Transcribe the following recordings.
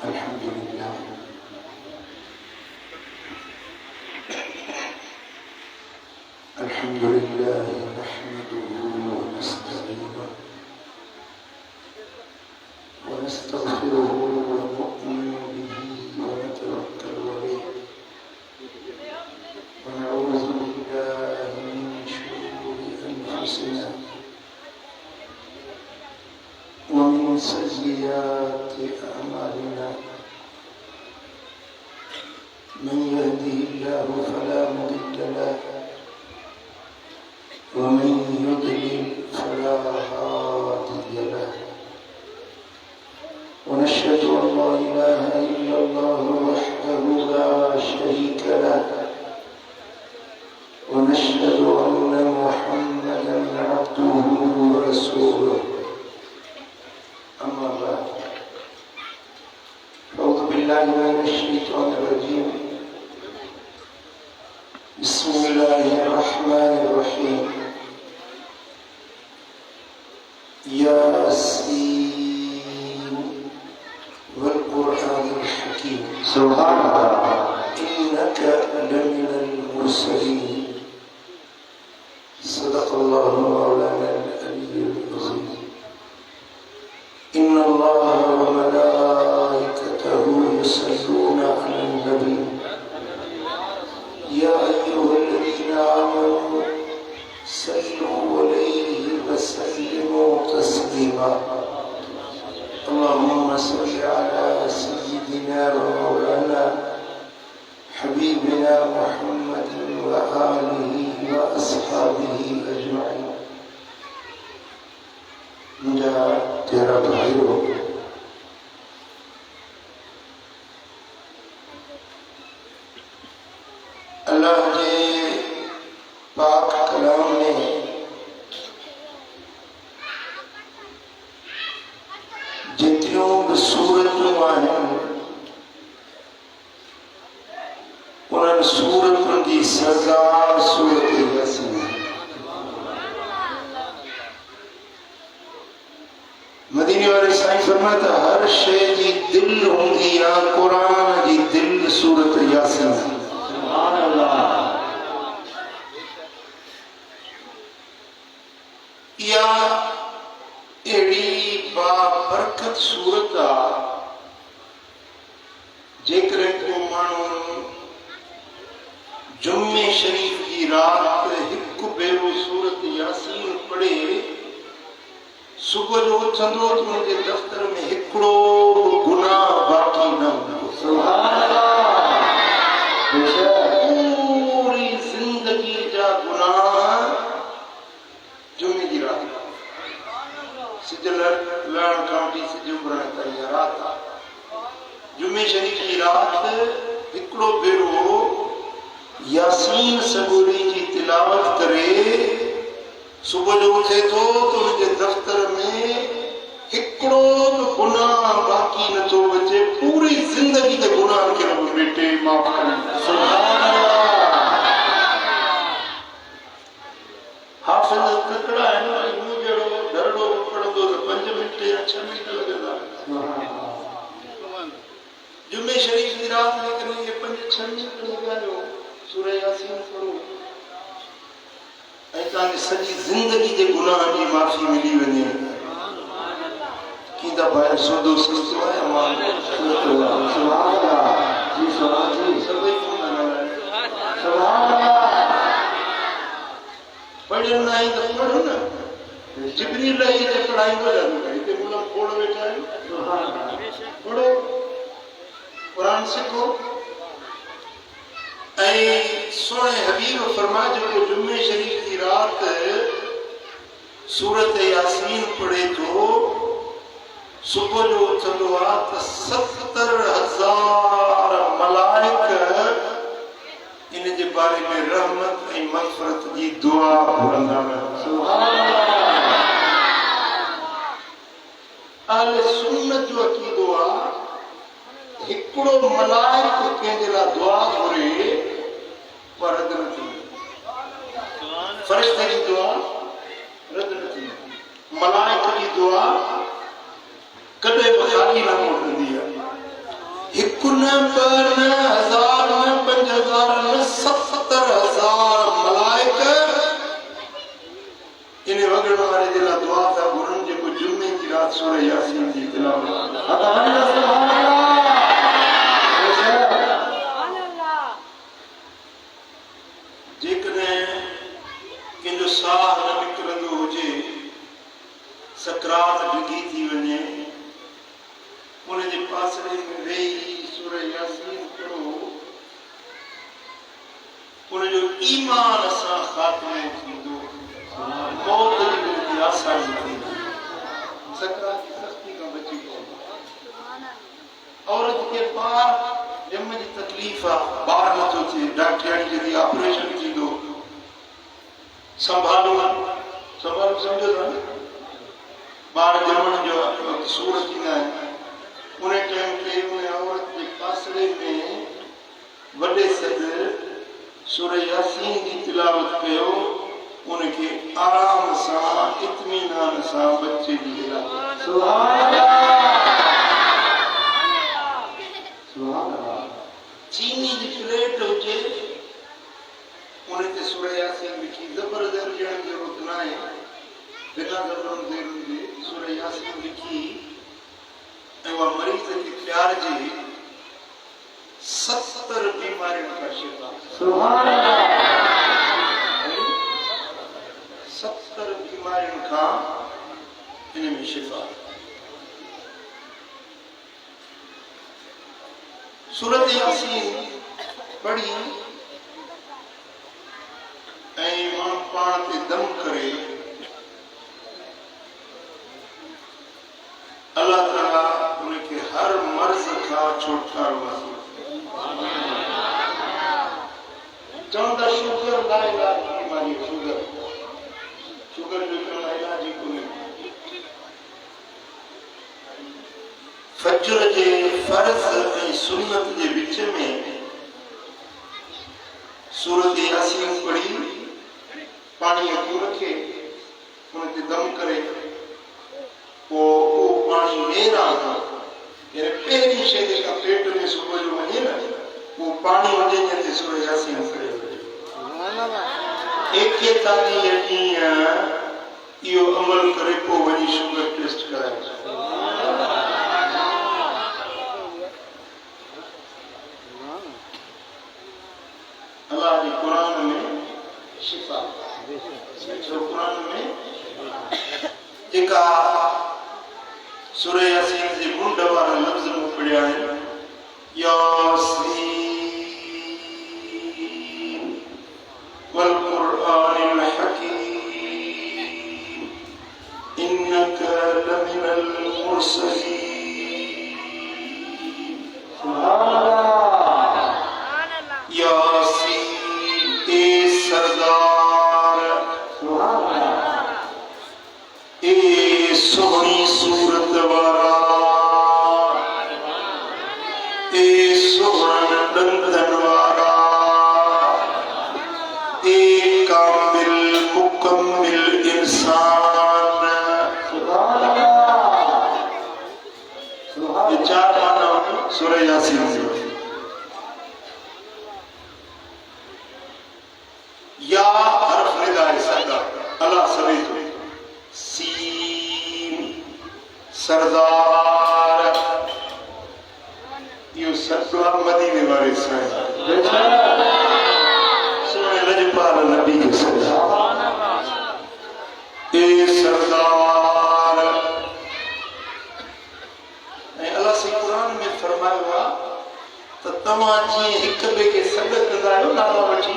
الحمد لله الحمد لله نحمده ونستعينه ونستغفره ونؤمن به ونتوكل عليه ونعوذ بالله من شرور أنفسنا ومن سيئات أعمالنا من يهده الله فلا مضل له ومن يضلل فلا هادي له ونشهد أن لا إله إلا الله وحده لا شريك له ونشهد أن محمدا عبده ورسوله أما بعد أعوذ بالله من الشيطان الرجيم بسم الله الرحمن الرحيم ياسين والقرآن الحكيم سبحان الله إنك لمن المرسلين صدق الله مولانا العلي العظيم إن الله وملائكته يصلون على النبي يا أيها الذين آمنوا صلوا عليه وسلموا تسليما اللهم صل على سيدنا ومولانا حبيبنا محمد وآله وأصحابه أجمعين मेरा तेरा भाई हो अल्लाह के पाक कलाम में जितनियों भी सूरतूं आहिनि उन्हनि सूरतुनि जी सरदार सूरत यासीन मदीने वाले साईं फरमाता हर शइ जी दिल हूंदी आहे क़ुरान जी दिल सूरत यासीन सुभान अल्लाह या एड़ी बाबरकत सूरत आहे जेकर को माण्हू जुम्मे शरीफ की रात हिकु भेरो सूरत यासीन पढ़े सुबह जो उथंदो तो उनके दफ्तर में हिकड़ो गुनाह बाकी न हूंदो सुभान अल्लाह पूरी जिंदगी जा गुनाह जुमे की रात सिज लहण खां वठी सिज उभरण ताईं रात आहे जुमे शरीफ की रात हिकड़ो भेरो यासीन सबूरी जी तिलावत करे सुबह जो उठे तो उनके दफ्तर में हिकड़ो गुनाह बाकी न तो बचे पूरी जिंदगी के गुनाह के रब बेटे माफ करे सुभान अल्लाह हाफिज तकड़ा है ना यूं जड़ो डरड़ो पढ़ंदो तो 5 मिनट या 6 मिनट लगंदा जुमे शरीफ की रात में करे ये 5-6 मिनट लगायो सूरह यासीन पढ़ो ऐं सॼी ज़िंदगी जे गुनाह जी माफ़ी मिली वञे कींदा भाई सौदो सस्तो आहे अमान सुभान अल्लाह जी सुभान जी सभई कोन ॻाल्हाए सुभान अल्लाह पढ़ियो न आई त पढ़ो न जिब्रील ई ते पढ़ाईंदो रहंदो हिते मुला खोड़ वेठा आहिनि सुभान अल्लाह पढ़ो क़ुरान सिखो ऐं सोने हबीब फरमाए जो जुम्मे शरीफ की रात सूरत यासीन पढ़े तो सुबह जो उथंदो आहे त 70,000 मलाइक इन जे बारे में रहमत ऐं मग़फ़रत जी दुआ घुरंदा आहिनि सुभान अल्लाह अहले सुन्नत जो अक़ीदो आहे हिकड़ो मलाइक कंहिंजे लाइ दुआ घुरे पर रद न थींदी फरिश्ते जी दुआ रद न थींदी मलाइक जी दुआ कॾहिं बि ख़ाली न मोटंदी आहे कुन पर न 1000 न 5000 न 70000 मलाइक इन वगण वाले दिला दुआ था गुरन जे को जुम्मे की रात सूरह यासीन जी तिलावत सुभान अल्लाह जेकने किंजो साह न निकरंदो हुजे सकरात डिगी थी वने उन जे पासरे में वेही सूरह यासीन पढ़ो उन जो ईमान सां खात्मो थींदो मौत जी आसानी थींदी सकरात की सख्ती का बची पवंदो औरत के पार जम जी तकलीफ आहे बार नथो थिए डॉक्टराणी जल्दी ऑपरेशन थींदो संभालो समझो था बार जमण जो सूर थींदा आहिनि उन टाइम पे उन औरत के पासरे में वॾे सद सूरह यासीन जी तिलावत कयो उनके आराम सां इत्मीनान सां बच्चे जी तिलावत सुभान अल्लाह चीनी जी प्लेट हुजे उन ते सूरह यासीन लिखी ज़बर ॾियण जी ज़रूरत न आहे बिना ज़बर जे सूरह यासीन लिखी ऐं उहा मरीज़ खे प्यार जे 70 बीमारियुनि खां शिफ़ा सुभान अल्लाह 70 बीमारियुनि खां इन में शिफ़ा सूरत यासीन पढ़ी ऐं मां पाण ते दम करे अल्लाह ताला उनके हर मर्ज का छुटकारो हासिल चवंदा शुगर ला इलाज बीमारी शुगर जो ला इलाज ही कोन्हे फज्र जे फर्ज ऐं सुन्नत जे विच में सूरत यासीन पढ़ी पानी अखियूं रखे उन ते दम करे वो पानी मेरा था यानी पहली शइ जेका पेट में सुबुह जो वञे न वो पानी वञे ते सूरह यासीन करे एके तारीख़ ॾींहुं इहो अमल करे पोइ वञी शुगर टेस्ट कराए अल्लाह जे क़ुरान में शिफ़ा क़ुरान में जेका सूरह यासीन जे मुंड वारा लफ़्ज़ मूं पढ़िया आहिनि यासीन वल क़ुरआनिल हकीम इन्नका लमिनल मुरसलीन सुभान अल्लाह यासीन ए सरदार सुभान अल्लाह ए सोहनी सूरत वारा ए सोहन दंदन वारा ए कामिल मुकम्मिल इंसान सुभान अल्लाह ये 4 माना सूरह यासीन से या हर्फ निदाए सदा अल्लाह सभी तो सीन सरदार यो सदवा मदीने वाले साईं सोने लजपाल नबी के सुभान अल्लाह ए सरदार ऐं अल्लाह से कुरान में फरमायो आहे त तव्हां जीअं हिक ॿिए खे सॾ कंदा आहियो नालो वठी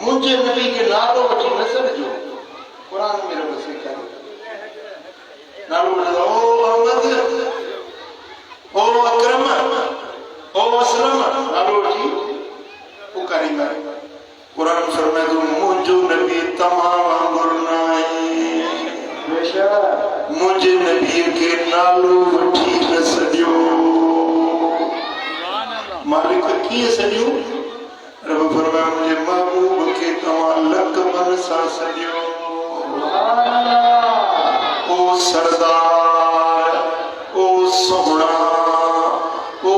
मुंहिंजे नबी खे नालो वठी न सॾिजो कुरान में रब सेखारियो नालो वठंदा ओ अहमद ओ अकरम ओ असलम नालो वठी पुकारींदा कुरान फरमाए थो मुंहिंजो नबी तव्हां वांगुरु न आहे मुंहिंजे नबीअ खे नालो वठी न सॾियो मालिक कीअं सॾियो रब फरमाए मुंहिंजे महबूब खे तव्हां लक मन सां सॾियो ओ सरदार ओ सोहणा ओ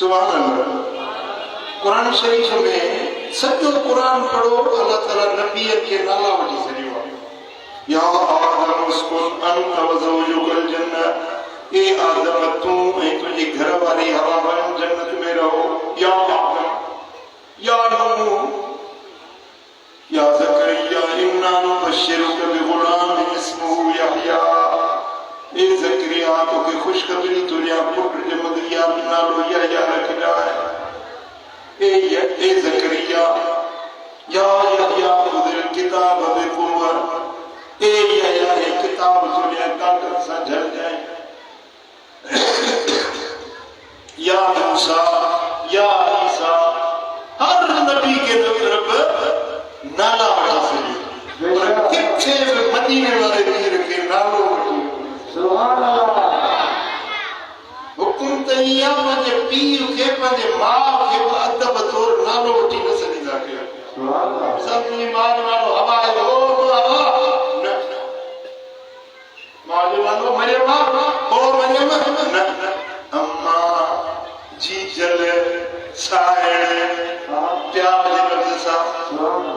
सुभान अल्लाह। कुरान शरीफ में सॼो कुरान पढ़ो अल्लाह ताला नबी के नाला वठी छॾियो आहे। या आदम उस्कुन अंत व ज़ौजुकल जन्नह, ए आदम तूं ऐं तुंहिंजी घर वारी हवा वञो जन्नत में रहो। या आदम, या नूह, या ज़करिया इन्ना नुबश्शिरुक बिग़ुलामिन इस्मुहु यहया, ए ज़करिया तोखे ख़ुशख़बरी तुंहिंजा पुट ॼमंदड़ नालो यहया रखिया आहे। ए ज़करिया या यहया ख़ुदिल किताब बिक़ुव्वा, ए यहया हे किताब तुंहिंजे ताक़त सां झलजाए। या मूसा, या ईसा, हर नबी के तरफ नाला वठी छॾियो, पर किथे बि मदीने वारे वीर खे नालो वठी। सुभान अल्लाह। हुकुम त इहा पंहिंजे पीउ खे पंहिंजे माउ खे अदब तौर नालो वठी न सघंदा कयो। सुभान अल्लाह। सभिनी माउ जो नालो हवा आहे, ओ हवा न, माउ जो नालो मरियम, ओ मरियम न, अम्मा जी जल साइण प्यार जे लफ़्ज़ सां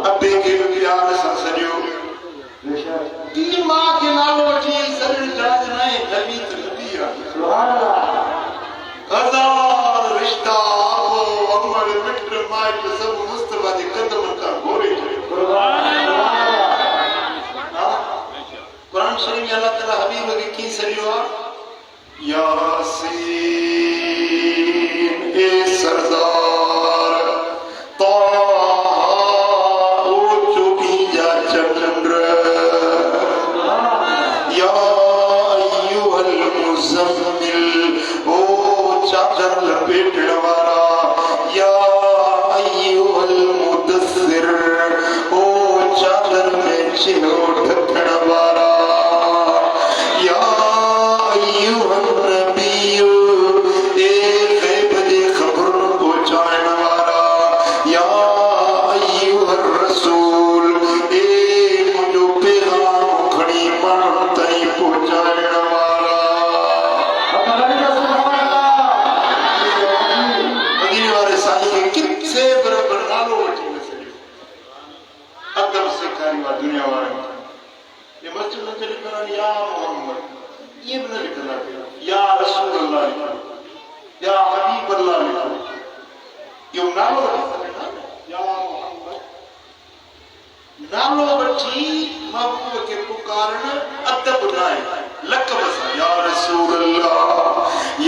अबे खे बि प्यार सां सॼो। पीउ माउ खे नालो वठी सॼो जाज न आहे, नबी त नबी आहे। सुभान अल्लाह। हज़ार रिश्ता वो अमर मिट माइट सब मुस्तफा जे कदमनि खां घोरे छॾियो। कुरान शरीफ में अल्लाह ताला हबीब खे कीअं सॾियो आहे? यासीन ए सरदार ताहा ओ चोटी जा चंद्र, या अय्युहल मुज़म्मिल ओ चादर लपेटण वारा, या अय्युहल मुदस्सिर ओ चादर में चेहरो ढकण वारा, या अय्युहन नबिय्यु ए ग़ैब जी ख़बर पहुंचाइण वारा, या अय्युहर रसूल ए मुंहिंजो पैगाम खणी माण्हुनि ताईं पहुंचाइण वारा। मदीने वारे साईं खे किथे बराबरि नालो वठी न सघियो। अदब सेखारियो आहे दुनिया वारनि खे। ये मस्जिद में लिखल आहे या मोहम्मद, ये भी न लिखल आहे या रसूल अल्लाह लिखो, या हबीब अल्लाह लिखो। यो नालो वठी सघंदा न, या मोहम्मद नालो वठी महबूब खे पुकारण अदब न आहे, लक़ब सां या रसूल अल्लाह,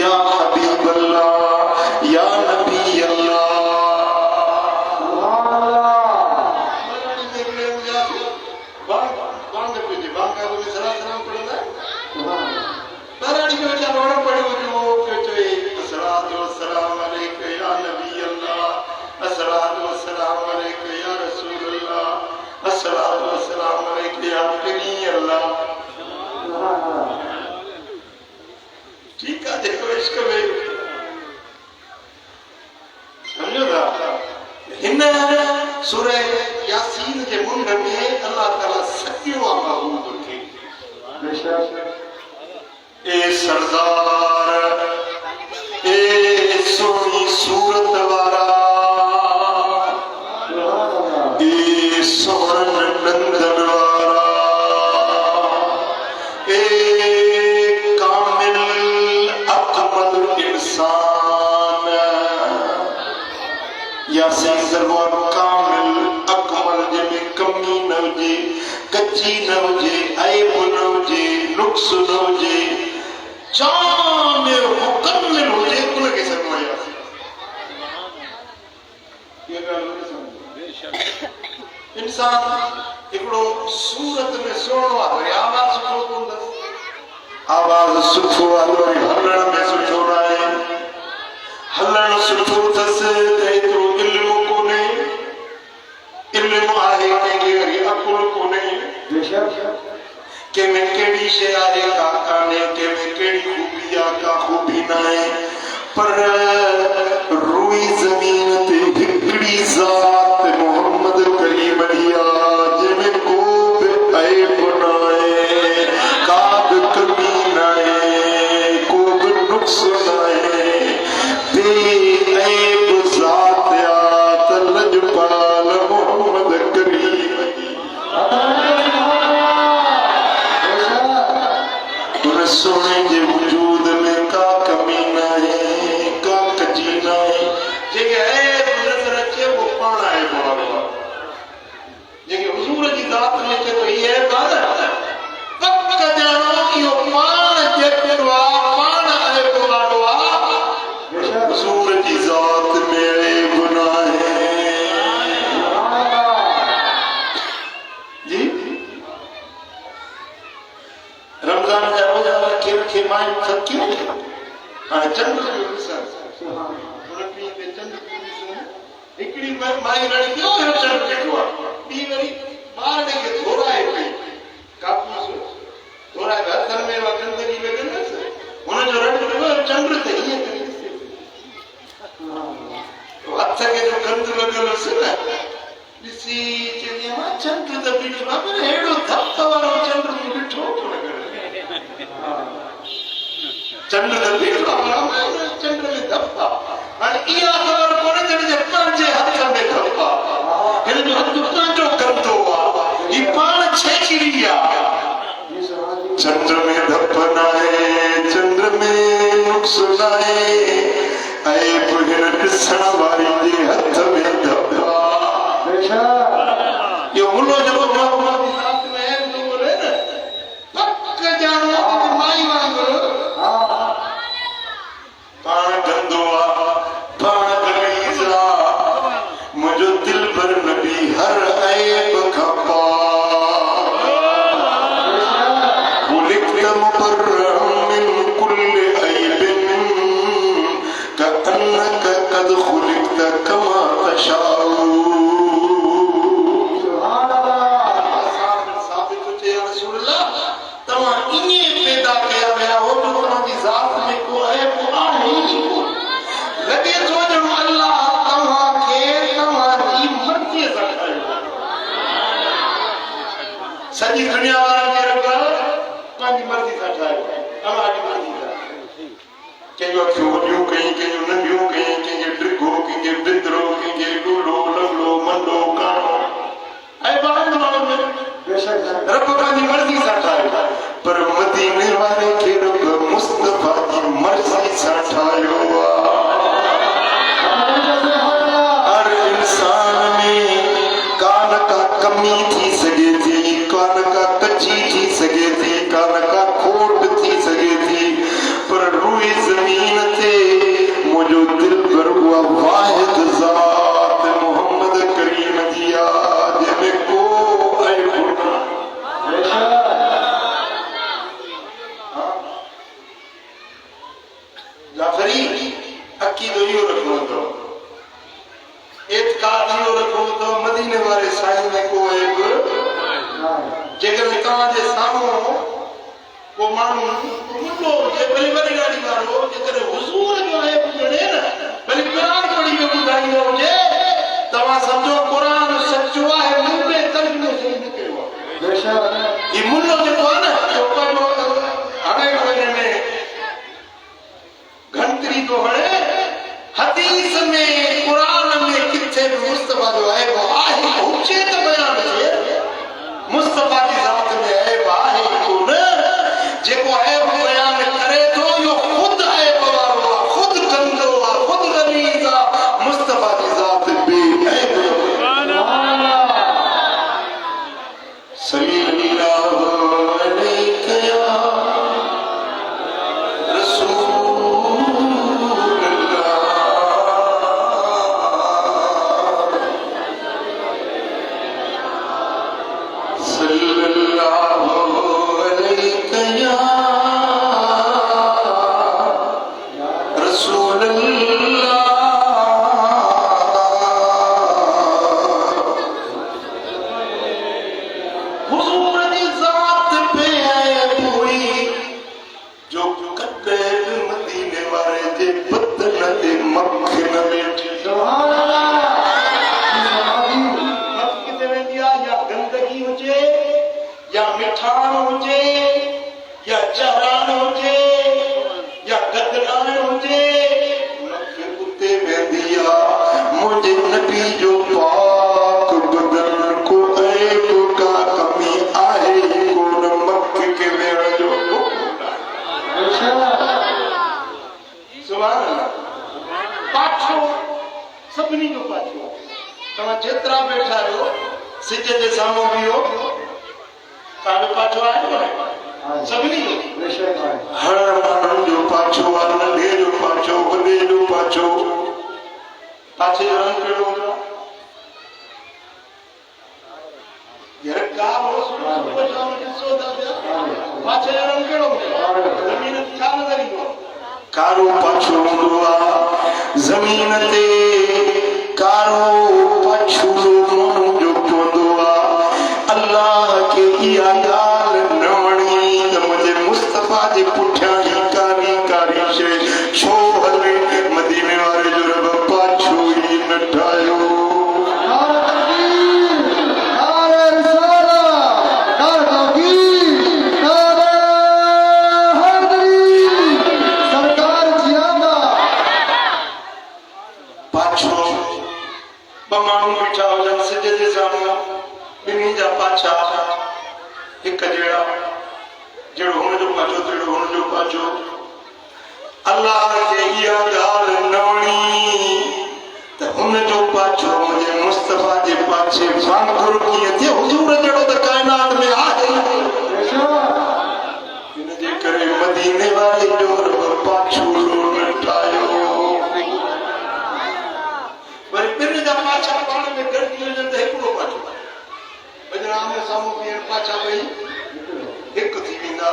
या हबीब अल्लाह, या नबी अल्लाह। सुभान अल्लाह। ठीक है, देखो इश्क में समझो था। हिन सूरह यासीन के मुंड में अल्लाह ताला सॼो महबूब खे ए सरदार ए सोनी सूरत वारा ए सोहन नंदन वारा ए कामिल अकमल इंसान। यासीन दरबार कामिल अकमल जंहिंमें कमी न हुजे, कच्ची न हुजे, ऐब न हुजे, नुक्स न हुजे, जामिल मुकम्मिल हुजे, उनखे सॾियो आहे यासीन। इंसान हिकिड़ो सूरत में सुहिणो आहे, वरी आवाज़ सुठो कोन्हे, आवाज़ सुठो आहे वरी हलण में सुठो न आहे, हलण सुठो अथसि त एतिरो इल्मु कोन्हे, इल्मु आहे कंहिंखे वरी अकुल कोन्हे, कंहिंमें कहिड़ी शइ आहे का कान्हे, कंहिंमें कहिड़ी खूबी आहे का खूबी न आहे, पर रुई ज़मीन ते हिकिड़ी ज़ात मोहम्मद करीम जी आहे जंहिंमें को बि ऐब न आहे, का बि कमी न आहे, को बि नुक्स न आहे, बे सोने के वजूद में का कमी ना है, का कची ना है। जेके ऐब नजर अचे वो पाण है बाबा। जेके हुजूर जी ज़ात में चे तो ये बात पक जानो यो पाण जेको आ पाण है बाबा। हुजूर जी ज़ात में ऐब ना है। जी रमजान जा रोजा रखे रखे मां थकियो हां चंद्र जो विसर उन पी पे चंद्र विसर एकड़ी माई रणी क्यों है चंद्र देखो बी वरी बार ने के थोड़ा है पे कापूस थोड़ा घर में वा गंदगी में गंदस उन जो रण में चंद्र ते ये तो अच्छा के जो गंद लगल से ना दिसी के मां चंद्र द बीच बाबर हेडो धप्पा वालो चंद्र में बिठो चंद्र द बीच बाबर चंद्र में धप्पा और इया खबर कोने जने जे पंजे हथ में धप्पा इन जो हथ पांचो करतो आ ई पाण छेकिरिया चंद्र में धप्पा ना है चंद्र में नुक्स ना है ऐ पुहिन दिसण वारी जे हथ में धप्पा ये मुल्लो जब बाबा की साथ में है तो बोले ना पक्का जानो कि माई वांगो पाण गंदोआ पाण गलीजा मुझो दिल भर नबी हर ऐब खपा खुलिक़्त मुबर्रअन मिन कुल्लि ऐबिन कअन्नक क़द खुलिक़्त कमा तशाउ। सजी दुनिया वाला के रखा पांच मर्जी सा ठायो हमारी मर्जी सा केयो क्यों कहीं केयो नंदियों कहीं केयो ड्रिगो केयो बिंद्रो केयो लूलो लंगलो मंडो कानो ऐ बाहर मालूम है बेशक रब पांच मर्जी सा ठायो पर मदीने वाले के रब मुस्तफा की मर्जी सा ठायो हर इंसान में कान का कमी थी सके थी कान का कच्ची थी सके थी कान का खोट थी सके थी पर रूए जमीन थे मुझो दिल पर हुआ वाहिद ज़ात मोहम्मद करीम दिया जिन्हें को ऐब जाफरी अकीदो यो रखो तो एतकाद यो रखो तो मदीने वाले साईं में को ऐब जेकर तव्हां जे साम्हूं को माण्हू मुंडो जे भली वरी गाड़ी वारो जेकर हुजूर जो आहे ॼणे न भली क़ुरान पढ़ी के ॿुधाईंदो हुजे तव्हां सम्झो क़ुरान सचो आहे मुंडे तर्जुमो सही न कयो आहे बेशक ई मुंडो जेको आहे न जो पंहिंजो हाणे महीने में घंटरी तो हणे हदीस में क़ुरान में किथे भी मुस्तफा जो आहे वो आहे हुजे त बयान थिए मुस्तफा की ज़ात में ऐब आहे कोन जेको ऐब बयान करे तो यो खुद ऐब वारो खुद गंदो खुद गलीज़ मुस्तफा की ज़ात बे ऐब सल्लल्लाहु अलैहि या या मिठाण हुजे या चहरान हुजे या गदरान हुजे मूंखे उते वेंदी आहे मुंहिंजे नबी जो पाक बदन को ऐब का कमी आहे कोन मक्के के वेहण जो सभिनी जो पाछो तव्हां जेतिरा वेठा आहियो सिज जे साम्हूं बीहो तव्हांजो पाछो आहे न सभिनी जो हर माण्हुनि जो पाछो आहे नंढे जो पाछो वॾे जो पाछो पाछे जो रंग कहिड़ो हूंदो आहे यार का हो सुबह शाम ॾिसो था पिया पाछे जो रंग कहिड़ो हूंदो आहे ज़मीन ते छा नज़र ईंदो आहे कारो पाछो हूंदो आहे ज़मीन ते कारो पाछो माण्हू जो पवंदो आहे अल्लाह खे इहा ॻाल्हि न वणी त मुंहिंजे मुस्तफ़ा जे पुठियां ई कारी कारी शइ छो हले मदीने वारे जो रब पाछो ई न ठाहियो माण्हू बीठा हुजनि सिज जे साम्हूं ॿिन्ही जा पाछा हिक जहिड़ा जहिड़ो हुनजो पाछो तहिड़ो हुनजो पाछो अल्लाह खे इहा ॻाल्हि न वणी त हुनजो पाछो मुंहिंजे मुस्तफ़ा जे पाछे वांगुरु कीअं थिए हुजूर जहिड़ो त काइनात में आहे हिन जे करे मदीने वारे जो रब पाछो न ठाहियो वरी ॿिनि जा पाछा पाण में गॾिजी वञनि त हिकिड़ो पाछो वञण आमने साम्हूं बीहण पाछा ॿई हिकु थी वेंदा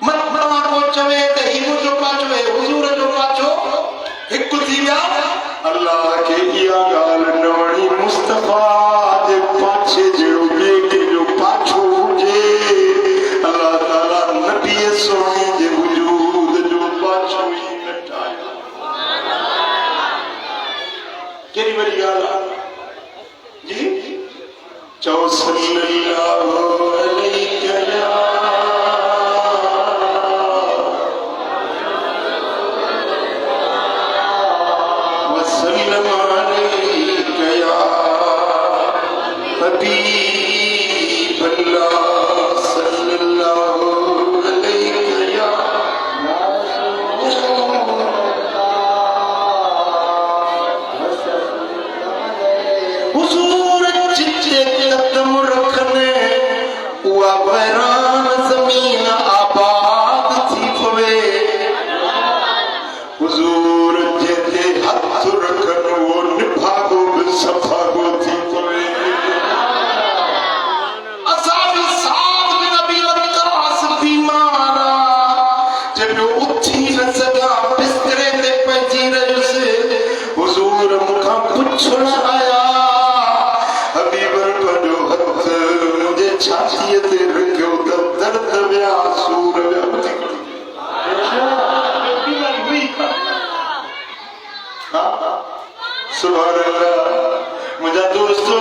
माण्हू चवे त ही मुंहिंजो पाछो आहे हुज़ूर जो पाछो हिकु थी विया अल्लाह खे इहा ॻाल्हि न वणी मुस्तफ़ा जे पाछे जहिड़ो ॿिए कंहिंजो पाछो हुजे अल्लाह ताला नबीअ सोणे जे वजूद जो पाछो ई न ठाहियो केॾी वॾी ॻाल्हि आहे जी चओ सल्लल्लाहु अलैहि वसल्लम अलैका या हबीब अल्लाह सल्लल्लाहु अलैका या हुजूर जिते कदम रखने उहा वैरान ज़मीन आबाद थी पवे हुजूर जिते हथ रखनि उहो निभागो बि सफ़ागो थी पवे असां बि साथ में नबी वक़ास बीमार आहे जो उथी न सघां बिस्तरे ते पइजी रहियुसि हुजूर मूंखां पुछण आया छातीअ ते रखियो त दर्द विया सूर विया सुभान अल्लाह मुंहिंजा दोस्तो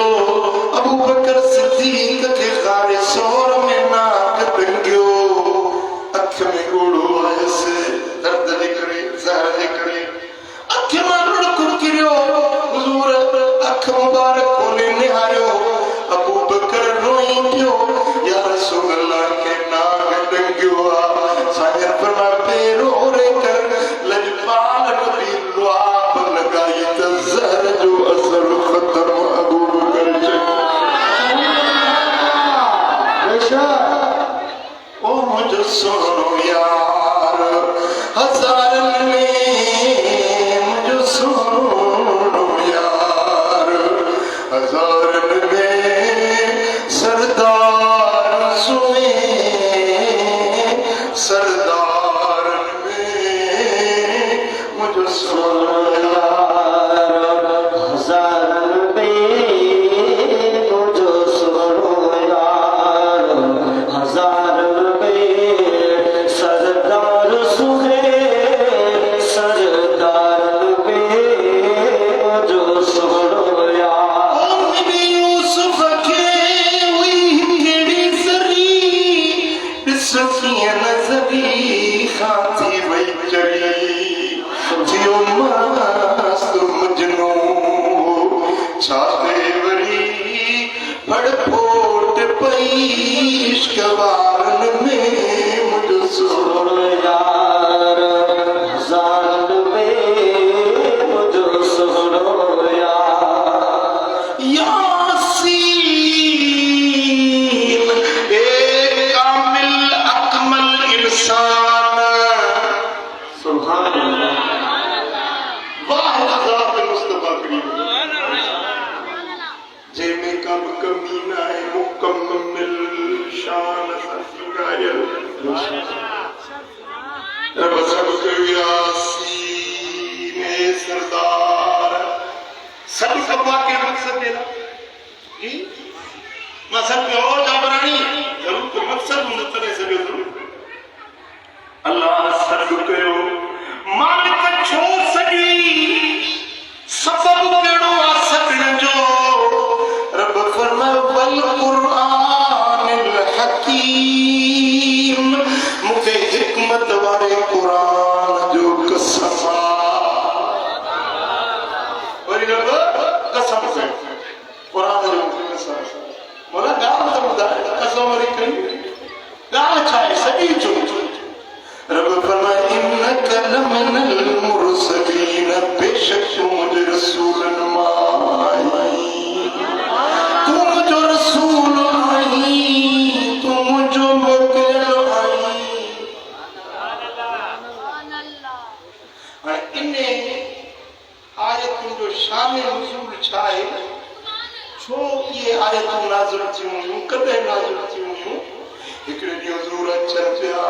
अबू बकर सिद्दीक़ खे ख़ारे सौर में नाक टंगियो अख में ॻोड़ो आयुसि दर्द जे करे ज़हर जे करे अख मां रुड़क किरियो हुज़ूर अख मुबारक खोले निहारियो अबू बकर रोई पियो या रसूल अल्लाह के नाग टंगियो आहे साईं फरमा पेरो रे कर लजपाल नबी लुआब लगाई त ज़हर जो असर खत्म अबू बकर ओ मुझे सुनो यार हज़ारनि में मुझे सुनो यार हज़ारनि में सरदार सुने सरदार में मुझे सुनो यार हज़ारनि में मुझे सुनो यार हज़ारनि में सरदार सुने सरदार में मुझे सुनो यार यूसुफ के हुई केड़ी सरी सखिया नजरी खाती वही चढ़ी थियो मस्त मजनू छाते वरी फड़फोट पई इश्क वारन में मुझे सुनो यार हज़ारनि में मुझे सुनो मुकम्मिल शान सफ़गायल रब सब यासीन सरदार सब सभा के मकसद देना जी मकसद पे और जाबरानी जरूर को मकसद मुनतने से जरूर अल्लाह सब कयो मालिक छो सगी सबब केड़ो आ सकण जो रब फरमायो वल कुरानिल हकीम मुके हिकमत वाले कुरान जो कसम वरी रब कसम से कुरान जो कसम मोला गाल तो ॿुधाए कसम वरी कई गाल छा आहे सॼी जो रब फरमाए इन्नक लमिनल मुरसलीन बेशक तू मुझे रसूलन माई तू मुझो रसूल आई तू मुझो मोकिलियो आई हाणे इन आयतुनि जो शान नुज़ूल छा आहे छो ये आयतूं नाज़िल थियूं हुयूं कॾहिं नाज़िल थियूं हुयूं हिकिड़े ॾींहुं हज़ूर अचनि पिया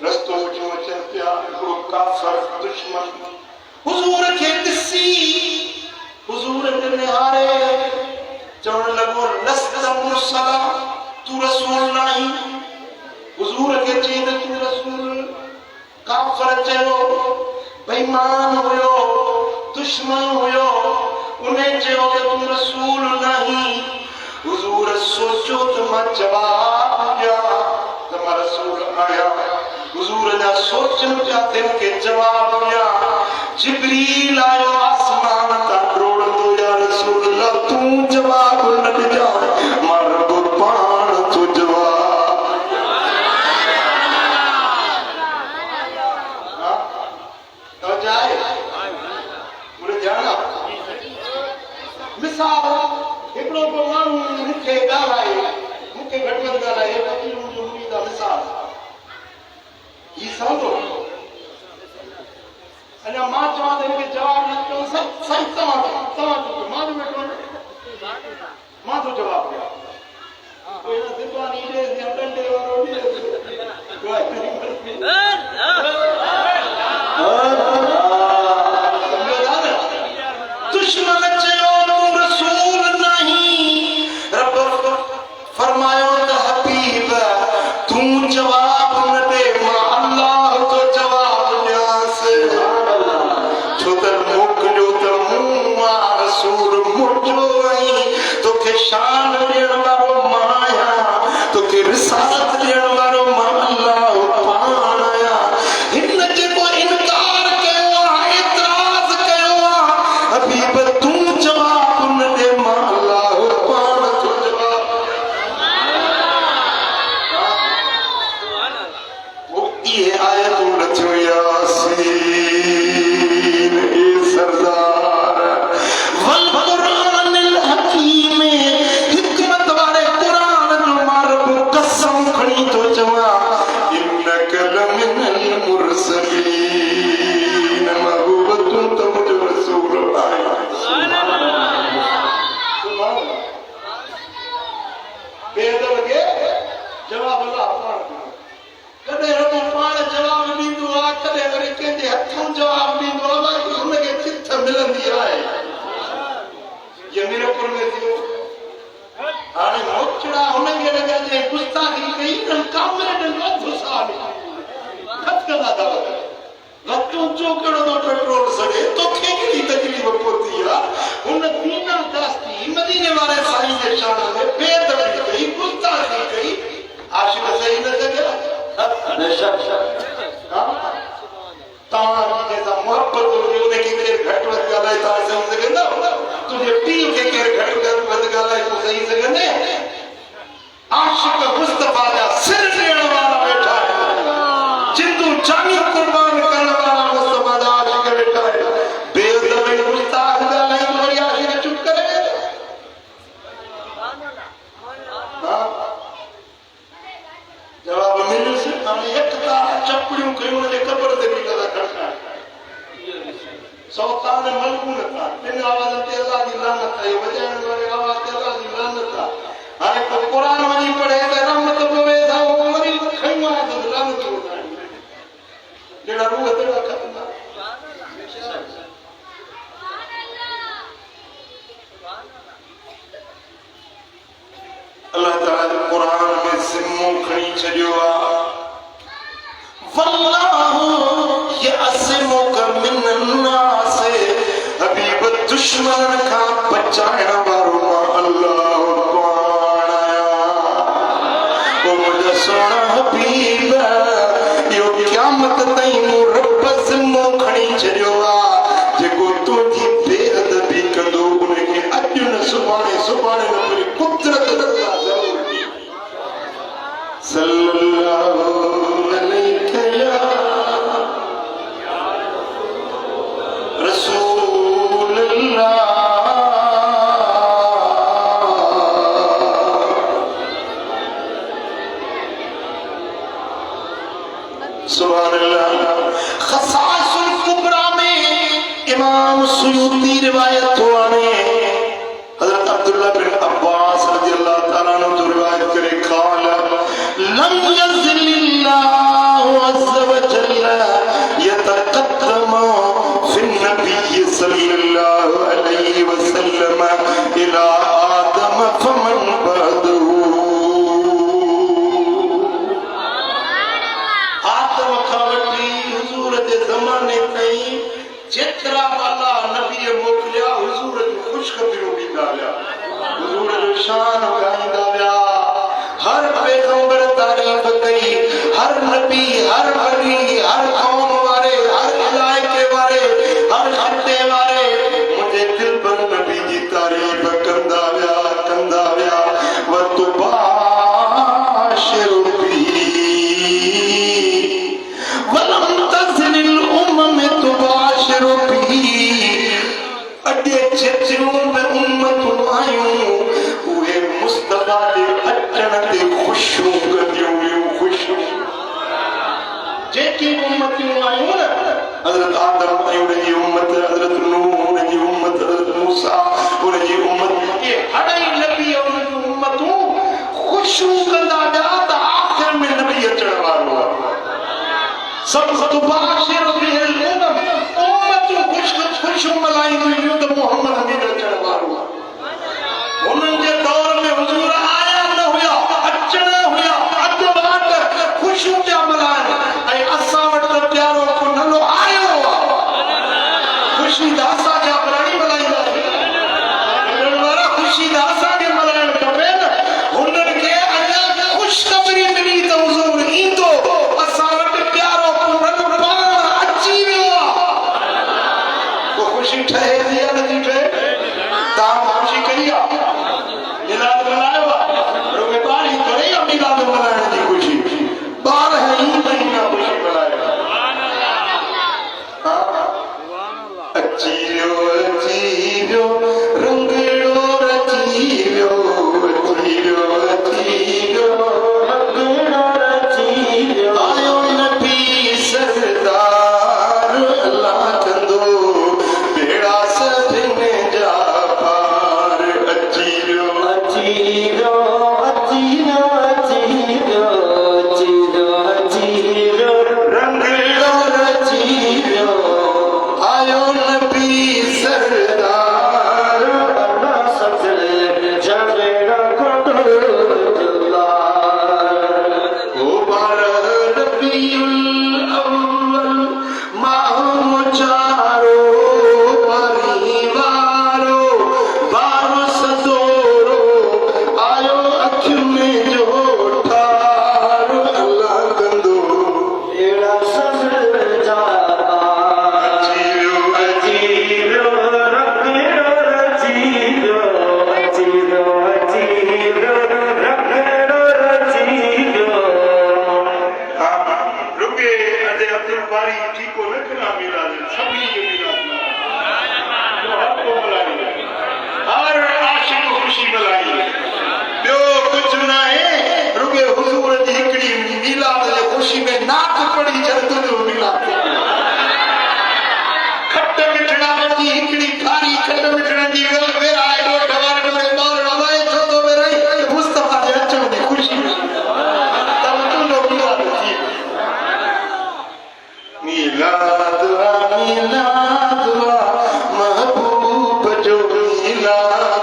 रस्तो जो अचनि पिया हिकिड़ो काफ़िर दुश्मन हुज़ूर खे ॾिसी हुज़ूर खे निहारे चवण लॻो लस्त मुरसला तू रसूल नाहीं हुज़ूर खे चई त तू रसूल काफ़िर चयो बेईमान हुयो दुश्मन हुयो उन्हें चयो त तू रसूल नहीं हुजूर सोचो त मां जवाब ॾियां त मां रसूल आहियां हुजूर जा सोचन पिया थियनि के जवाब ॾियां जिब्रील आयो आसमान तां ड्रोड़ंदो या रसूल अल्लाह तू जवाब न ॾिजां मां रब पाण तो जवाब तो जाए मुझे जाना मिसाल हिकिड़ो को माण्हू मूंखे ॻाल्हाए मूंखे घटि वधि ॻाल्हाए वकील मुंहिंजो मुरीद आहे मिसाल ही सम्झो अञा मां चवां त हिनखे जवाबु न ॾियो साईं तव्हां मां बि वेठो मां थो जवाबु ॾियां कोई न दिलवानी ॾे या डंडे वारो ॾे दुश्मन चयो तू रसूल नहीं रब फरमायो त हबीब तू जवाब न दे मां अल्लाह तो जवाब ॾियांस छो त मोकिलियो त मूं मां रसूल मुंहिंजो आई तोखे शान ॾियण वारो मां आहियां तोखे रिसालत ॾियण वारो मां अल्लाह पाण आहियां हिन जेको इनकार कयो आहे एतिराज़ कयो आहे हबीब तू जवाब न दे मां अल्लाह पाण तो जवाब वो ये आयतूं लथियूं यासीन ए सरदार वल कुरानिल हकीम हिकमत वाले कुरान जो मारब कसम खणी तो चवां इन्नक लमिनल मुरसलीन महबूब तू तो मुझो रसूल आया बेदब के जवाब अल्लाह पाण कॾहिं रब पाण जवाब ॾींदो आहे कॾहिं वरी कंहिंजे हथों जवाब ॾींदो आहे बाक़ी हुनखे चिथ मिलंदी आहे ये मीरपुर में थियो हाणे मोचड़ा हुनखे लॻा जे गुस्ताखी कई न कामिल ॾंढो साल खत कंदा अथव वक़्तों जो कहिड़ो न पेट्रोल सड़े तोखे कहिड़ी तकलीफ़ पहुती आहे हुन दीना दास्ती मदीने वारे साईं जे शान में बेदबी कई गुस्ताखी कई आशिक़ सही न लॻिया बेशक तव्हां जंहिंसां मोहबत हुजे उनखे केरु घटि वधि ॻाल्हाए तव्हां सम्झी सघंदा तुंहिंजे पीउ खे केरु घटि वधि ॻाल्हाए तूं सही सघंदे आशिक़ मुस्तफ़ा जा सिर ॾियण वारा वेठा जिंदू जानी कुर्बान करण वारा मुस्तफ़ा जा आशिक़ वेठा बेदबी गुस्ताख ॻाल्हाए वरी आशिक़ चुप करे जवाब मिलियुसि हाणे एकता चपड़ियूं कयूं हुनजे कबर ते बि लॻा खड़का सौतान मलकून था टिन आवाज़नि ते अल्लाह जी लानत आहे वॼाइण वारे आवाज़ ते अल्लाह जी लानत आहे हाणे को कुरान वञी पढ़े त रहमत पवे था वरी खयूं आहे त रहमत जेड़ा रूह तेड़ा खत्म अल्लाह ताला कुरान में सिमो खणी छडियो आ वल्लाहु यअसिमुक मिनन्नास हबीब दुश्मन का बचाइण वारो अल्लाह कौन आया ओ मुझे सोना हबीब यो क़यामत ताईं मु रब सिमो खणी छडियो आ जेको तुंहिंजी बेअदबी कंदो उनखे अॼु न सुभाणे सुभाणे न वरी कुदरत सल्लल्लाहु अलैहि या रसूल अल्लाह सुभान अल्लाह। खसाइसुल कुबरा में इमाम सुयूती रिवायत हुआ में हजरत अब्दुल्लाह बिन अब्बास रज़ियल्लाहु ताला अन्हु जो रिवायत करे क़ाल लम यज़िल्लाहु अज़्ज़ व जल्ल यतक़द्दमु फिन नबी सल्लल्लाहु अलैहि वसल्लम इला आदम फमन बअदहु आदम खां वठी हुजूर जे ज़माने ताईं जेतिरा वाला नबी मोकिलिया हुजूर जो ख़ुशख़बरियूं ॾींदा विया हुजूर जो शान ॻाईंदा विया हर पैगंबर तारीफ़ कई हर नबी हर वली हर क़ौम वारे हर इलाइक़े वारे हर खत्ते वारे मुझे दिल पर नबी जी तारीफ़ कंदा विया व तुबाशिरु बिही वलम तज़लिल उम्म तुबाशिरु बिही अॾे जेतिरियूं बि उम्मतूं आयूं उहे मुस्तफ़ा जे अचण ते ख़ुशियूं कंदियूं हुयूं ख़ुशियूं जेकी उम्मतूं आयूं न हज़रत आदम ऐं उनजी उम्मत हज़रत नूह उनजी उम्मत हज़रत मूसा उनजी उम्मत ये अढाई नबी उनजी उम्मतूं ख़ुशियूं कंदा विया त आख़िर में नबी अचण वारो आहे सब तुबाशिर बिहिल उम्मतूं ख़ुशियूं मल्हाईंदियूं हुयूं त मोहम्मद अमीन अचण वारो आहे उन्हनि जे दौर में हुजूर आया न हुया अचण हुया अधु रात ख़ुशियूं पिया मल्हाइनि ऐं असां वटि त प्यारो को नलो आयो आहे ख़ुशी त असांखे अपराणी मल्हाईंदासीं ख़ुशी त असांखे मल्हाइणु खपे न हुननि खे अञा ख़ुशख़बरी मिली त हुजूर ईंदो असां वटि प्यारो को नलो पाण अची वियो आहे को ख़ुशी ठहे थी या नथी ठहे तव्हां ख़ुशी कई आहे मिलाद मल्हायो आहे रुॻो ॿार ई करे या मिलाद मल्हाइण जी ख़ुशी ॿार ई महीना ख़ुशी मल्हायो अची वियो रंगड़ो रची वियो रंगड़ो रची वियो आयो नबी सरदार अल्लाह कंदो बेड़ा सभिनि जा पार अची वियो रंगड़ो रची वियो आयो नबी सरदार अल्लाह सभिनि जा ओ बार रबीउल अव्वल माह चारो परिवारो बारो सदोरो आयो अखियुनि में जो ठारो अल्लाह कंदो अहिड़ा सभिनि जा अची वियो रंगड़ो रची वियो रंगड़ो रची वियो रुके अॼु अब्दुल बारी ठीको न करा मिलाद सभी जो मिलाद हर आशिक ख़ुशी मल्हाई ॿियो कुझु न आहे रुगे हुजूर जी हिकिड़ी मिलाद जे ख़ुशी में नाक पढ़ी जल्द जो मिलाद खट मिठड़ा जी हिकिड़ी खारी खट मिठड़नि जी वेराए ॾोढ वारे ॿार रवाए छो थो वेराई मुस्तफ़ा मिलाद महबूब जो मिलाद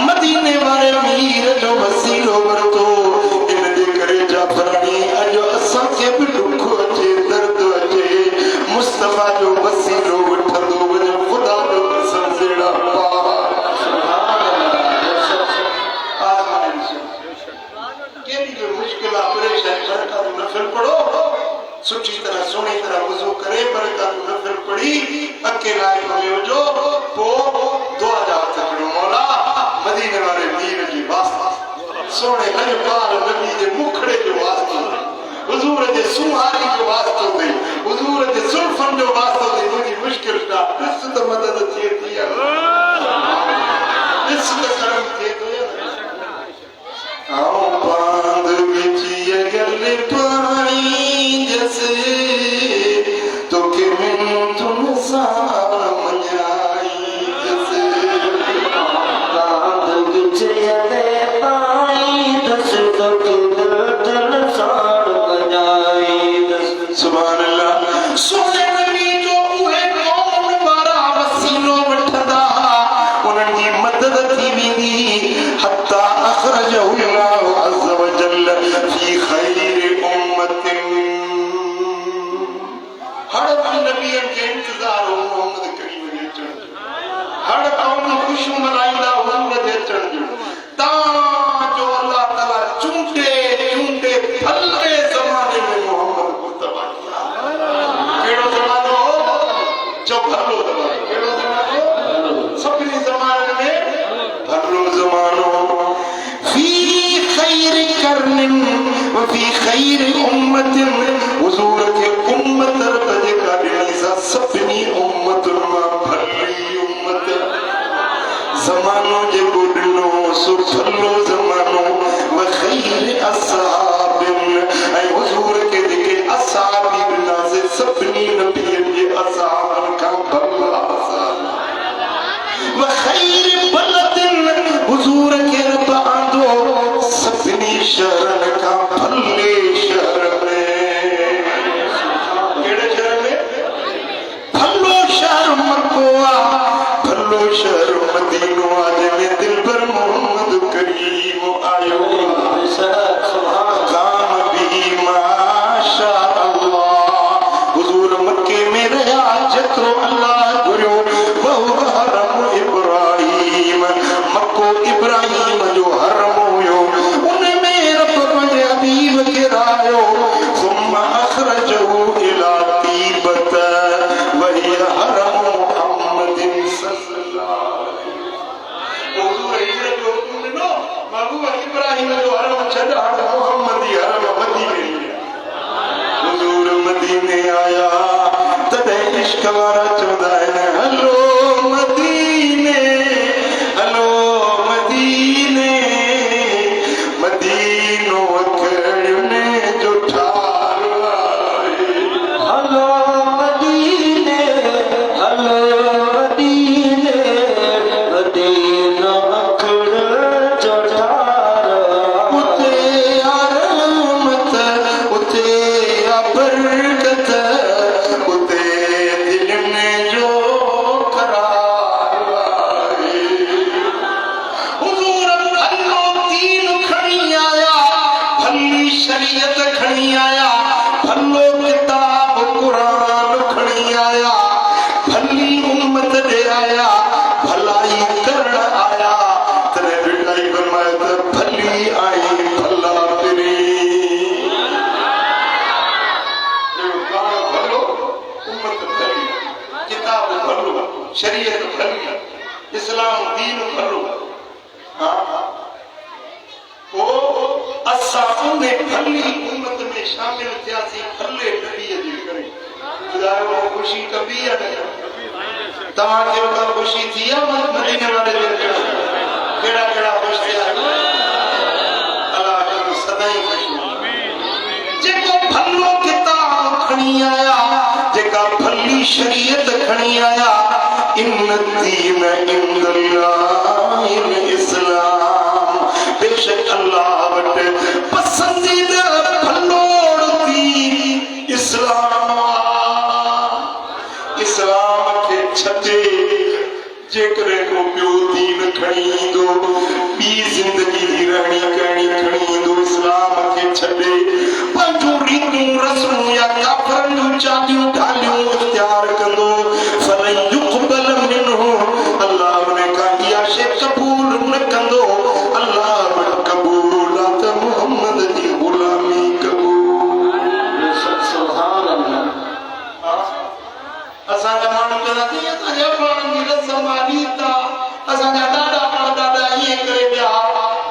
मदीने सोने लजपाल नबी जे मुखड़े जो वास्तो हुजूर जे सुहारी जो वास्तो दे हुजूर जे सुल्फन जो वास्तो दे मुझी मुश्किल का इस तो मदद थी थी इस तो करम थी तो आओ बांध विची गल पाई जैसे तो कि मैं तुम सार मजाई जैसे बांध विची गल पाई जैसे तो कि दिल सार मजाई जैसे सुभान अल्लाह सोने नबी जो उहे कौम वारा वसीलो वठदा उन्हनि जी मदद थी वेंदी हत्ता अखरजहु अल्लाहु अज़्ज़ व जल्ल फी खैर उम्मतिन हर नबियन के इंतजार हो मोहम्मद करीम जे अचण हर कौम खुशी मनाईंदा मोहम्मद जे अचण जो ता जो अल्लाह ताला चूंडे चूंडे फलरे ज़माने में मोहम्मद मुर्तबा केड़ो ज़मानो जो भलो ज़मानो केड़ो ज़मानो सभिनी ज़माने में भलो ज़मानो फी खैर करनिन व फी खैर उम्मतिन हुजूर के उम्मत रबे का सा सभिनी उम्मत मां भली उम्मत ज़मानो जे बुडनो सो भलो ज़मानो व खैर असहाबिन ऐ हुजूर के जेके असहाबी बिना से सभिनी नबियन जे असहाबन का भला व खैर बलदिन हुजूर के रब आंदो सभिनी शहरन का भले शहर में केड़े शहर में भलो शहर मक्को भलो शहर मदीनो आज में दिल पर मोहम्मद करीम आयो काम भी माशा अल्लाह हुजूर मक्के में रहा जत्रो अल्लाह गुरो बहु हरम इब्राहिम मक्को इब्राहिम जो हरम हुयो उनमें रब पंहिंजे हबीब खे रायो सुम अखरजहु इला तीबत वही हरम मुहम्मदिन सल्लल्लाहु अलैहि वसल्लम हुजूर हिजरत जो हुकुम ॾिनो महबूब इब्राहिम जो हरम छॾ हाणे मुहम्मदी हरम मदीने हुजूर मदीने आया तॾहिं इश्क वारा चवंदा आहिनि हलो मदीने हलो मदीने मदीनो अखड़ने जो ठार आहे हलो मदीने हलो मदीने मदीनो अखड़ चढ़ार उते आरमत उते बरकत उते दिलनि जो करार आहे हुजूर भलो दीन खणी आया भली शरीयत खणी आया भलो किताब कुरान खणी आया भली उम्मत दे आया भलाई करण आया तने बिलाई फरमाया त भली आई भला फिरी गाना भलो उम्मत भली किताब भलो शरीयत भली इस्लाम दीन भलो हाँ वो असा उन्हें भली उम्मत में शामिल थियासी भले नबी जे करे ॿुधायो खुशी कबी है तव्हांखे उहा खुशी थी आहे मदीने वारे जे केड़ा केड़ा खुश थिया अल्लाह जो सदाई खुश जेको भलो किताब खणी आया जेका भली शरीयत खणी आया इन दीन इंदल्लाह इस्लाम बेशक अल्लाह वट पसंदीदा भलोड़ दीन इस्लाम इस्लाम के छटे जेकरे को पियो दीन खणी ईंदो ॿी ज़िंदगी जी रहणी करणी खणी ईंदो इस्लाम के छटे पंहिंजूं रीतियूं रस्मूं या काफ़रनि जूं चालियूं ढालियूं इख्तियार कंदो फलन युक़बल मिन्हु अल्लाह उन खां इहा शइ क़बूल न कंदो अल्लाह वटि क़बूल आहे त मुहम्मद जी ग़ुलामी क़बूल सुभान अल्लाह असांजा माण्हू चवंदा थी असांजा पाण जी रस्म आहे रीत आहे असांजा ॾाढा ईअं करे ॿिया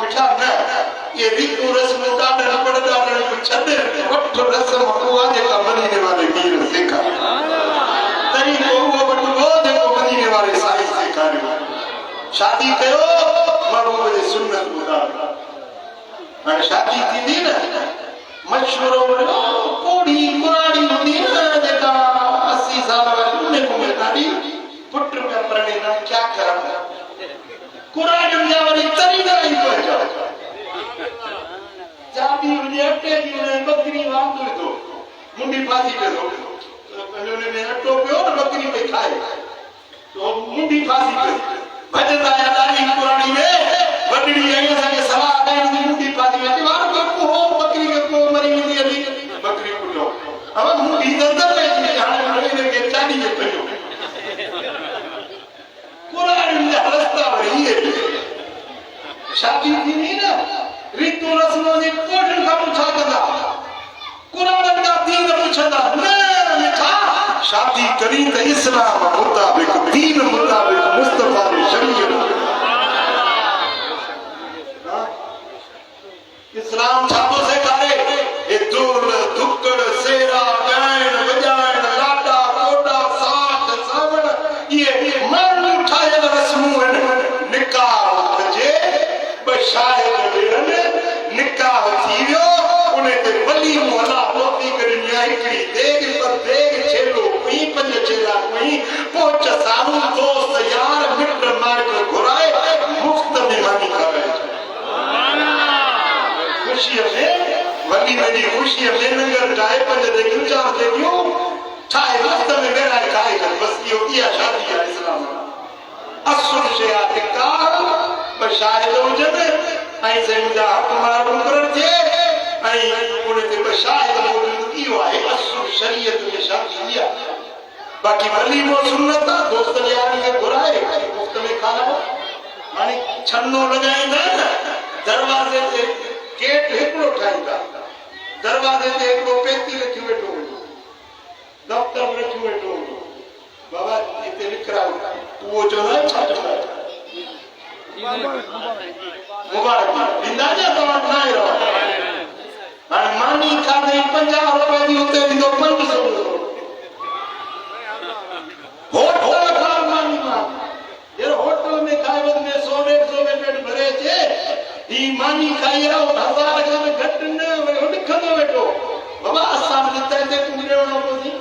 मिठा न इहे छद वठ रस्म हुआ जेका मदीने वाले पीर सेखारियो तरीक़ो उहो वठबो जेको मदीने वाले साईं सेखारियो शादी कयो महबूब जी सुन्नत मुताबिक हाणे शादी थींदी न मशवरो कोड़ी कुराड़ी हूंदी न जेका 80 साल वारी उन्हें को दादी पुट पे परणे ना क्या करा कुराड़ी जा वाली तरीक़ा ही पहुंचा चाबी मुझे अट्टे की बकरी वांगुर दो मुंडी फांसी पे दो उन्होंने अट्टो पे और बकरी पे खाए तो मुंडी फांसी पे भजता है दादी पुरानी में बकरी आगे से सवा देन मुंडी फांसी में दीवार पर को बकरी के को मरी हुई है बकरी को लो अब मुंडी दर्द में जाने वाले के चाली के पे कुरान में रास्ता वही है शादी थी नहीं ना रीतु रस्मों ने कोट का पूछा कदा कुरान का दीन पूछदा न लिखा शादी करी तो इस्लाम मुताबिक दीन मुताबिक मुस्तफा की शरीयत इस्लाम छातो से करे ए दूर दुक्कड़ सेरा गायन बजायन लाटा कोटा साथ सावण ये मन उठाए रस्मों निकाह जे बशाहिद बेरन निकाह थीयो उन्हें ते वली मोहला पोती करी न्याय करी देग पर देग छेलो कोई पंज छेला कोई पोच सारू दोस्त यार मित्र मार के घुराए मुफ्त मेहमानी करे खुशी है वली मेरी खुशी है नगर टाए पंज दे चार दे क्यों ठाए मुफ्त में मेरा खाए बस यो किया शादी है इस्लाम असुर से आतिकार बशाहिद हुजन ऐं मुंहिंजा हक़ मालूम करण थिए ऐं उन ते बशाहिद मौजूद इहो आहे असुर शरीयत में शादी इहा बाक़ी वलीमो सुन्नत आहे दोस्त यार खे घुराए मुफ़्त में खारायो हाणे छन्नो लॻाईंदा न दरवाज़े ते गेट हिकिड़ो ठाहींदा दरवाज़े ते हिकिड़ो पेती रखी वेठो हूंदो दफ़्तर रखी वेठो हूंदो बाबा हिते लिखरायो उहो चवंदा छा चवंदा मुबारक ॾींदा जा तव्हां ठाहे रहो हाणे मानी खाधे 50 रुपए जी उते ॾींदो 500 होटल खां मानी मां जहिड़ो होटल में खाए वध में 100-150 में पेट भरे अचे ही मानी खाई रहो 1000 खां घटि न लिखंदो वेठो बाबा असां बि हिते हिते कुझु ॾियणो पवंदी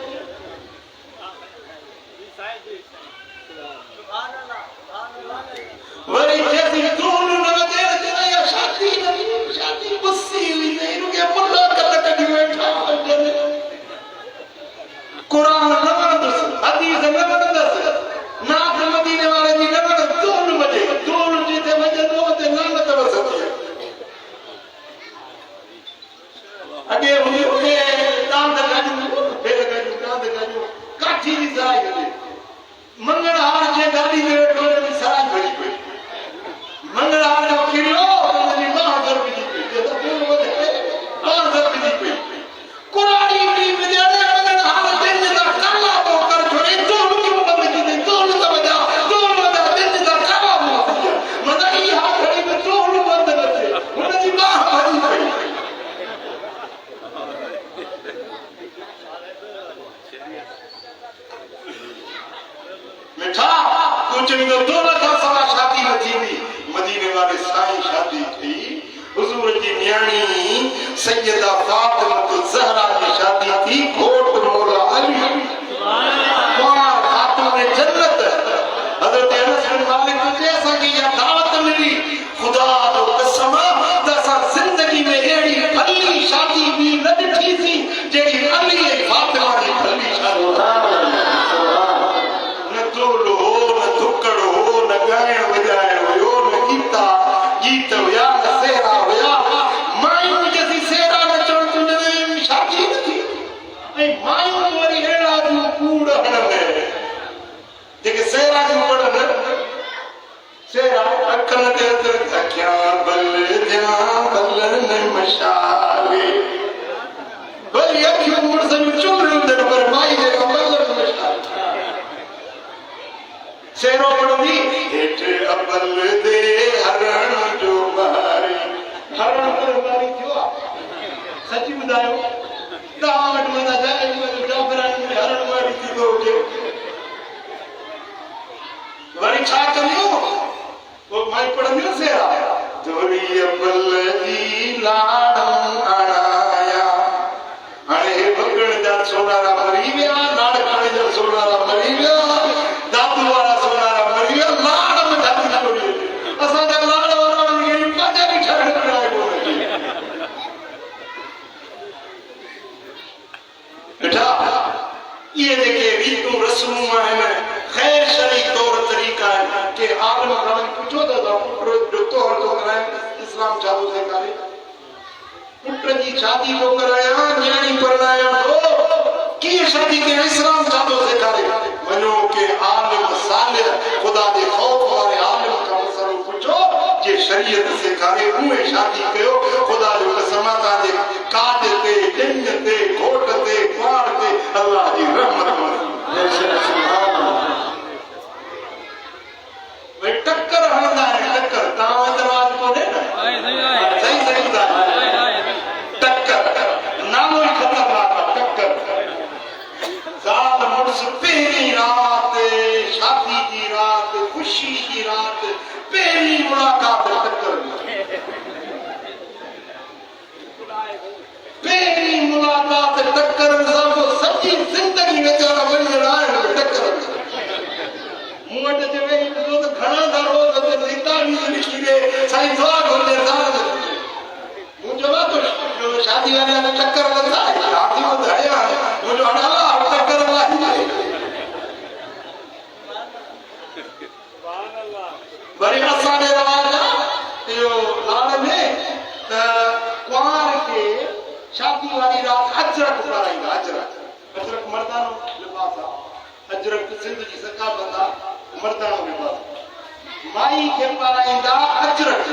वरी कैसी दूर न वजे तेरा या शादी बुस्सी हुई नहीं रुके मुल्ला कट बैठा कुरान न वणंदस हदीस न वणंदस नाथ मदीने वाले जी न वणंदस दूर वजे दूर जिते वजे तो ते लानत वसती अगे हुई के दांत गाजू फेर गाजू दांत गाजू काठी दी साई हले मंगलहार जे गाड़ी में बैठो ने साई भरी पई मंगलहार जो किरियो उनजी मां दर बिजी पई ये तो दूर वधे मां दर बिजी पई कुरानी भी विद्यालय मंगलहार दिन दा काला तो कर छोड़े तो क्यों बंद की दे तो न वजा दिन दा काला मजा ई हाथ खड़ी में तो बंद न थे उनजी मां भरी पई मिठा कुछ न दोला का सवा शादी न थी मदीने वाले साईं शादी थी हुजूर जी न्याणी सैयदा फातिमा ज़हरा की शादी थी घोट मौला अली सुभान खातून जन्नत हजरत अनस बिन मालिक को जैसा कि यह दावत मिली खुदा तो कसम दसा जिंदगी में एड़ी अली शादी भी न ॾिठी थी जेड़ी अली ऐं फातिमा जी भली शादी न तोलो न दुकड़ो न गायण वजायण हुयो न गीत हुया न सेरा हुया मायूं जैसी सेरा न चवण तुंहिंजे शादी न थी ऐं मायूं वरी अहिड़ा जूं कूड़ हणनि जेके सेरा जूं पढ़नि सेरा अखनि ते हथ अखियां बल ध्यान बलन मशाले वरी अखियूं मुड़स जूं चुमरियूं अथनि पर माई जेका बलन मशाले सेरो पढ़ंदी हेठ अबल दे हरण जो मारी हरण पर मारी थियो सची ॿुधा बसेरा धोरी बल्लजी लाडम आणाया अरे बगड़ जा सोनारा मरी गया लाड़काने जा सोनारा मरी गया दादू वाला सोनारा मरी गया लाड़ में ढक छोड़ी असा जा लाड़ वाला मरी गई पाजा भी छड़ कराए बोले बेटा ये देखे रीतों रस्मों में खैर शरई तौर तरीका है कि आलम का पूछो तो तो कराए इस्लाम चालू से करे पुत्र की शादी को कराया ज्ञानी परनाया तो की शादी के इस्लाम चालू से करे मनो के आलिम साले खुदा दे खौफ वाले आलिम का मसलो पूछो जे शरीयत से करे उहे शादी कयो खुदा दे कसमाता दे काद ते जंग ते घोट ते पार ते अल्लाह की रहमत वे टक्कर हणदा है टक्कर ताव दरवाज को दे ना सही सही टक्कर नाम ही खतरनाक टक्कर साल मुर्स पहली रात शादी की रात खुशी की रात पहली मुलाकात टक्कर पहली मुलाकात टक्कर सब सच्ची जिंदगी में जाना बन रहा है टक्कर मुंड जे वे तो घणा दारो तो सीता भी लिखी दे साईं दुआ बोले साल मुझे बात तो शादी वाले ने टक्कर बनता है शादी में धड़या मुझे अड़ाला टक्कर वाली बड़ी आसान रवाजा यो लाड़ में कुआर के शादी वाली रात अजरक कराएगा अजरक मर्दानो लिबास अजरक सिंध की सरकार बंदा मर्दानो लिबास माई के पाराइंदा अजरक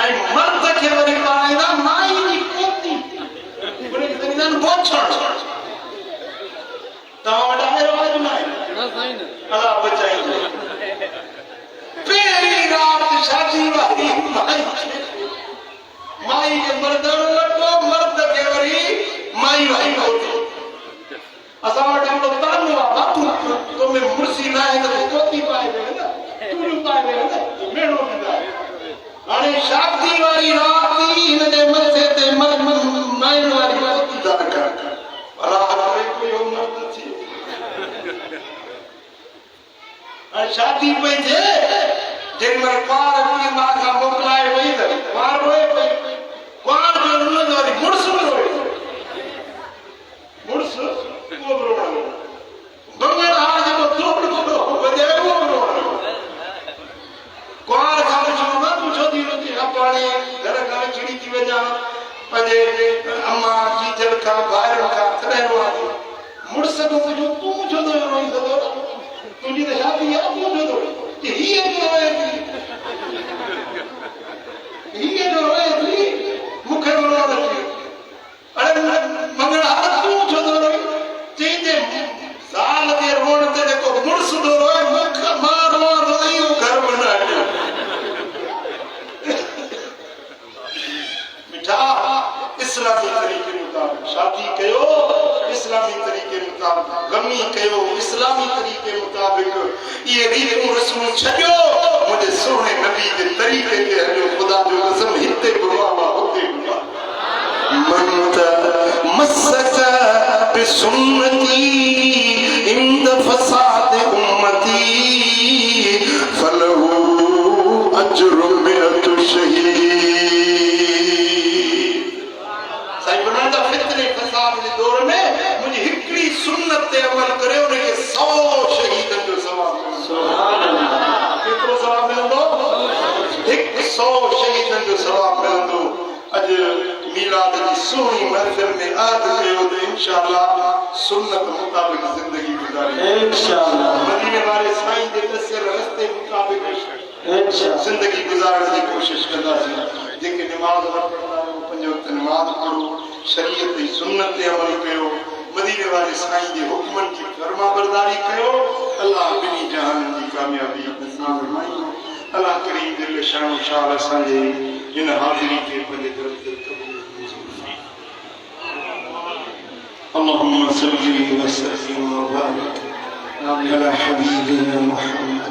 आई मर्द के वरी पाराइंदा माई की पोती बड़े जमीन बोछड़ तावड़ा रवाज नहीं ना सही ना अल्लाह बचाई पहली रात शादी वाली माई के मर्दानो लटो मर्द के वरी माई वाली पोती असा वटो तानुआ बातू तो में मुर्सी ना है तो पोती पाए दे ना तू पाए दे ना मेणो दिदा अरे शादी वाली रात इने मथे ते माई वाली पोती दान कर अला रे कोई मर्द थी शादी पे जे जिन में पार की मां का मोकलाए वही दे पार रोए पे पार जो न वाली मुर्स रोए मुर्स वो रोना बंगड़ हां जब तोड़ को बजे वो रोना पार का जो ना पूछो दी रोटी पानी घर का चिड़ी की वजह पजे अम्मा की जल का बाहर का तरह वाली मुर्स को जो तू जो दो रोई दो तुझी तो शादी है तू जो दो कि ही है जो रोए थी मुखे रोना थी अरे मंगल हाथ तू जो दो रोई चीजे साल के रोड ते देखो मुर्स दो रोए मुख मार रोई घर बना दे मिठा इस्लामी तरीके मुताबिक शादी कयो इस्लामी तरीके मुताबिक गमी कयो इस्लामी तरीके मुताबिक ये रीतों रस्मों छड़ियो मुझे सोने नबी के तरीके के हलो खुदा जो कसम हिते बुलावा होते बुला मनता मस्सका बिसुन्नती इंद फसाद उम्मती फलहु अज्रु मिअतु शहीद साईं बनांदा फितने फसाद के दौर में मुझे हिकड़ी सुन्नत ते अमल करे उन्हें के 100 शहीदन जो सवाब सुभान अल्लाह केतरो सवाब मिलंदो 100 शहीदन जो सवाब मिलंदो अज मिलाद की सोनी महफिल में आद कयो तो इंशाअल्लाह सुन्नत मुताबिक जिंदगी गुजारी इंशाअल्लाह मदीने वाले साईं दे दसे रास्ते मुताबिक इंशाअल्लाह जिंदगी गुजारने की कोशिश कंदासी जेके नमाज पढ़ना पंज वक्त नमाज पढ़ो शरीयत की सुन्नत ते अमल कयो मदीने वाले साईं के हुक्मन की फरमाबरदारी कयो अल्लाह बिनी जहान की कामयाबी नसीब फरमाई अल्लाह करीम दिल शान शाल संजे इन हाजिरी के बंदे तरफ कबूल اللهم صل وسلم وبارك على حبيبنا محمد